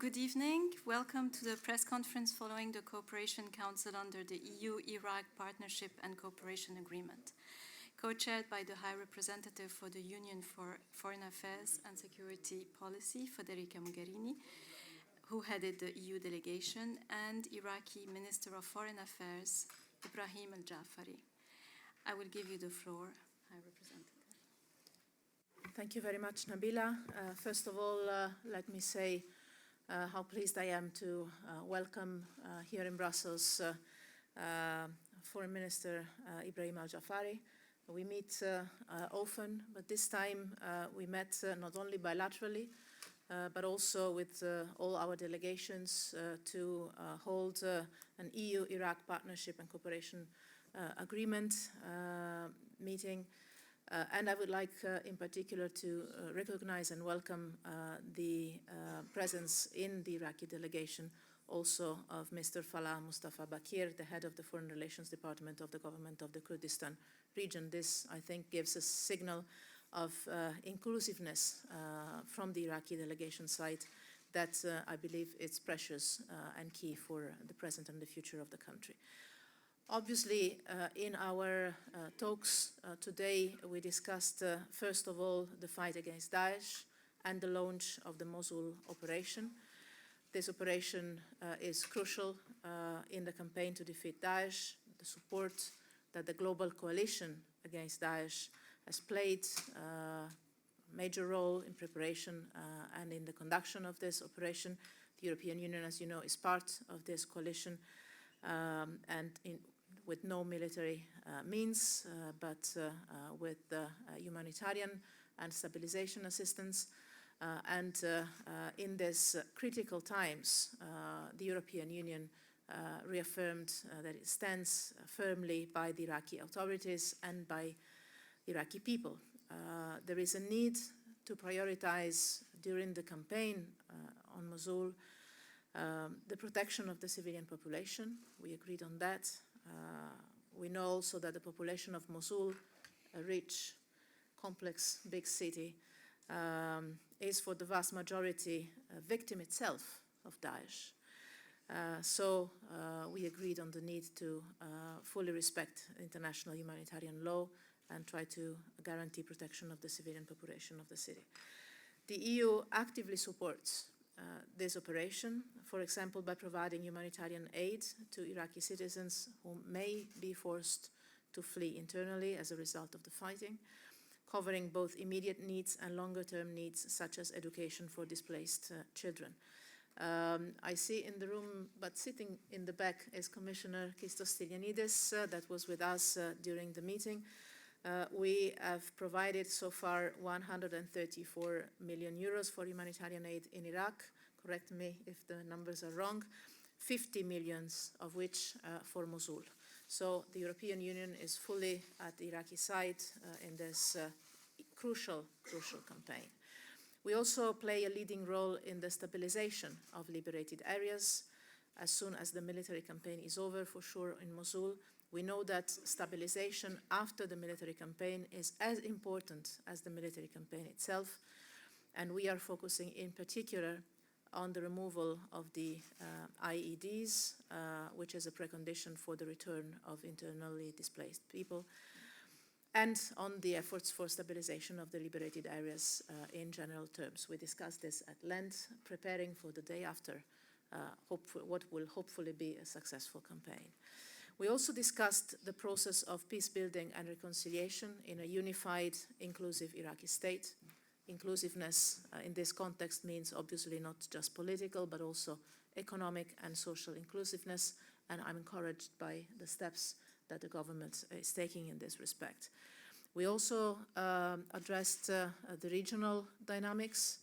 Good evening. Welcome to the press conference following the Cooperation Council under the EU-Iraq Partnership and Cooperation Agreement, co-chaired by the High Representative for the Union for Foreign Affairs and Security Policy, Federica Mogherini, who headed the EU delegation, and Iraqi Minister of Foreign Affairs, Ibrahim alJaafari. I will give you the floor, High Representative. Thank you very much, Nabila. First of all, let me say how pleased I am to welcome here in Brussels Foreign Minister Ibrahim alJaafari. We meet often, but this time we met not only bilaterally, but also with all our delegations to hold an EU-Iraq Partnership and Cooperation Agreement meeting. And I would like in particular to recognize and welcome the presence in the Iraqi delegation also of Mr. Falah Mustafa, the head of the Foreign Relations Department of the government of the Kurdistan region. This, I think, gives a signal of inclusiveness from the Iraqi delegation side that I believe is precious and key for the present and the future of the country. Obviously, in our talks today, we discussed, first of all, the fight against Daesh and the launch of the Mosul operation. This operation is crucial in the campaign to defeat Daesh. The support that the global coalition against Daesh has played a major role in preparation and in the conduction of this operation. The European Union, as you know, is part of this coalition with no military means, but with humanitarian and stabilization assistance. In these critical times, the European Union reaffirmed that it stands firmly by the Iraqi authorities and by the Iraqi people. There is a need to prioritize during the campaign on Mosul the protection of the civilian population. We agreed on that. We know also that the population of Mosul, a rich, complex, big city, is for the vast majority a victim itself of Daesh. So we agreed on the need to fully respect international humanitarian law and try to guarantee protection of the civilian population of the city. The EU actively supports this operation, for example, by providing humanitarian aid to Iraqi citizens who may be forced to flee internally as a result of the fighting, covering both immediate needs and longer-term needs, such as education for displaced children. I see in the room, but sitting in the back, is Commissioner Christos Stylianides, that was with us during the meeting. We have provided so far 134 million euros for humanitarian aid in Iraq. Correct me if the numbers are wrong. 50 million of which for Mosul. So the European Union is fully at the Iraqi side in this crucial campaign. We also play a leading role in the stabilization of liberated areas. As soon as the military campaign is over, for sure, in Mosul, we know that stabilization after the military campaign is as important as the military campaign itself, and we are focusing in particular on the removal of the IEDs, which is a precondition for the return of internally displaced people, and on the efforts for stabilization of the liberated areas in general terms. We discussed this at length, preparing for the day after what will hopefully be a successful campaign. We also discussed the process of peace building and reconciliation in a unified, inclusive Iraqi state. Inclusiveness in this context means obviously not just political, but also economic and social inclusiveness, and I'm encouraged by the steps that the government is taking in this respect. We also addressed the regional dynamics,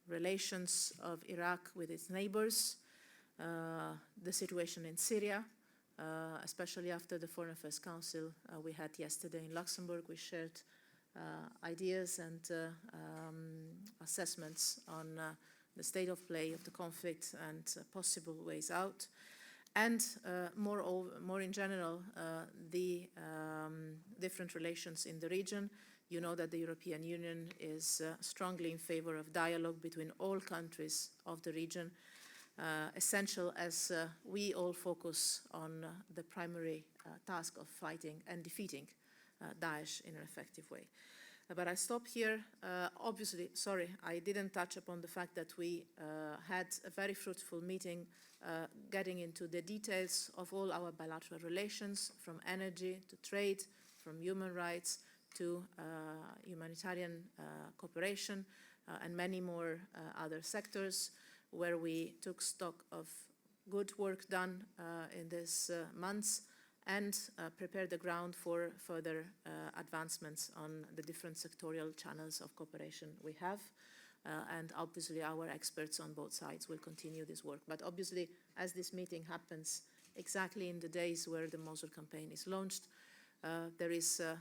relations of Iraq with its neighbors, the situation in Syria, especially after the Foreign Affairs Council we had yesterday in Luxembourg. We shared ideas and assessments on the state of play of the conflict and possible ways out. And more in general, the different relations in the region. You know that the European Union is strongly in favor of dialogue between all countries of the region, essential as we all focus on the primary task of fighting and defeating Daesh in an effective way. But I stop here. Obviously, sorry, I didn't touch upon the fact that we had a very fruitful meeting getting into the details of all our bilateral relations, from energy to trade, from human rights to humanitarian cooperation, and many more other sectors, where we took stock of good work done in these months and prepared the ground for further advancements on the different sectorial channels of cooperation we have. And obviously our experts on both sides will continue this work. But obviously, as this meeting happens exactly in the days where the Mosul campaign is launched, there is a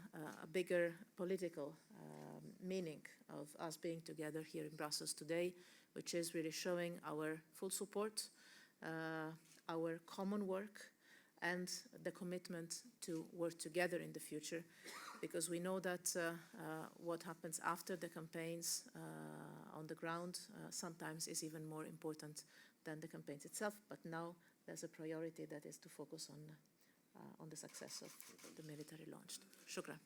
bigger political meaning of us being together here in Brussels today, which is really showing our full support, our common work, and the commitment to work together in the future, because we know that what happens after the campaigns on the ground sometimes is even more important than the campaigns itself. But now there's a priority that is to focus on the success of the military launch. Shukran.